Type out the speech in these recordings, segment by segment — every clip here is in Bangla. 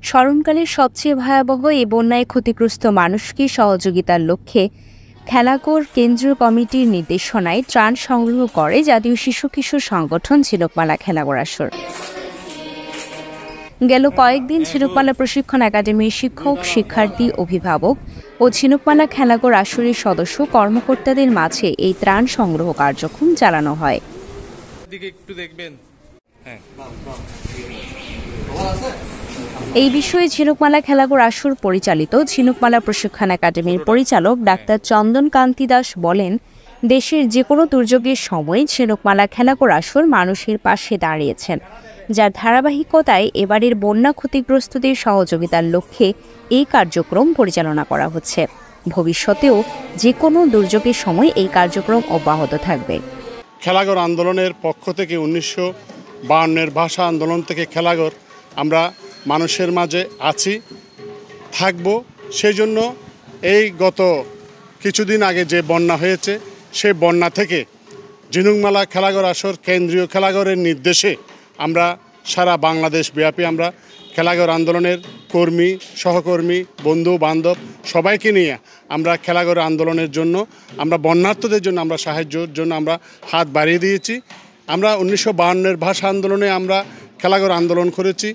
স্মরণকালের সবচেয়ে ভয়াবহ এই বন্যায় ক্ষতিগ্রস্ত মানুষকে সহযোগিতার লক্ষ্যে খেলাঘর কেন্দ্রীয় কমিটির নির্দেশনায় ত্রাণ সংগ্রহ করে জাতীয় শিশু কিশোর সংগঠন ঝিনুকমালা খেলাঘর আসর। গেল কয়েকদিন ঝিনুকমালা প্রশিক্ষণ একাডেমির শিক্ষক, শিক্ষার্থী, অভিভাবক ও ঝিনুকমালা খেলাঘর আসরের সদস্য কর্মকর্তাদের মাঝে এই ত্রাণ সংগ্রহ কার্যক্রম চালানো হয়। এই বিষয়ে ঝিনুকমালা খেলাঘর আসর পরিচালিত ঝিনুকমালা প্রশিক্ষণ একাডেমির পরিচালক ডাক্তার চন্দন কান্তি দাস বলেন, দেশের যে কোনো দুর্যোগের সময় ঝিনুকমালা খেলাঘর আসর মানুষের পাশে দাঁড়িয়েছেন, যার ধারাবাহিকতায় এবারের বন্যা ক্ষতিগ্রস্তদের সহযোগিতার লক্ষ্যে এই কার্যক্রম পরিচালনা করা হচ্ছে। ভবিষ্যতেও যে কোনো দুর্যোগের সময় এই কার্যক্রম অব্যাহত থাকবে। খেলাঘর আন্দোলনের পক্ষ থেকে 1952-এর ভাষা আন্দোলন থেকে খেলাঘর আমরা মানুষের মাঝে আছি, থাকব। সেই জন্য এই গত কিছুদিন আগে যে বন্যা হয়েছে সেই বন্যা থেকে ঝিনুকমালা খেলাঘর আসর কেন্দ্রীয় খেলাঘরের নির্দেশে আমরা সারা বাংলাদেশ ব্যাপী আমরা খেলাঘর আন্দোলনের কর্মী, সহকর্মী, বন্ধু বান্ধব সবাইকে নিয়ে আমরা খেলাঘর আন্দোলনের জন্য আমরা বন্যার্তদের জন্য আমরা সাহায্যের জন্য আমরা হাত বাড়িয়ে দিয়েছি। আমরা 1952-এর ভাষা আন্দোলনে আমরা খেলাঘর আন্দোলন করেছি,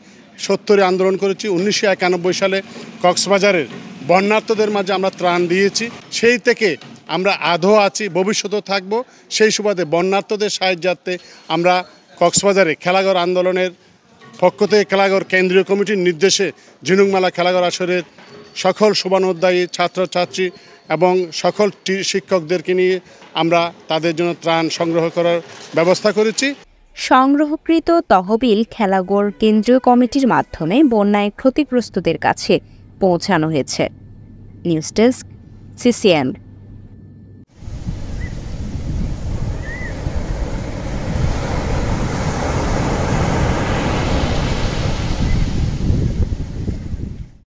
70-এ আন্দোলন করেছি, 1991 সালে কক্সবাজারের বন্যার্তদের মাঝে আমরা ত্রাণ দিয়েছি। সেই থেকে আমরা আধো আছি, ভবিষ্যতেও থাকব। সেই সুবাদে বন্যার্তদের সাহায্যার্থে আমরা কক্সবাজারে খেলাঘর আন্দোলনের পক্ষ থেকে খেলাঘর কেন্দ্রীয় কমিটির নির্দেশে ঝিনুকমালা খেলাঘর আসরের সকল শুভানুধ্যায়ী ছাত্রছাত্রী এবং সকল শিক্ষকদেরকে নিয়ে আমরা তাদের জন্য ত্রাণ সংগ্রহ করার ব্যবস্থা করেছি। সংগ্রহকৃত তহবিল খেলাঘর কেন্দ্রীয় কমিটির মাধ্যমে বন্যায় ক্ষতিগ্রস্তদের কাছে পৌঁছানো হয়েছে। News desk, CCN।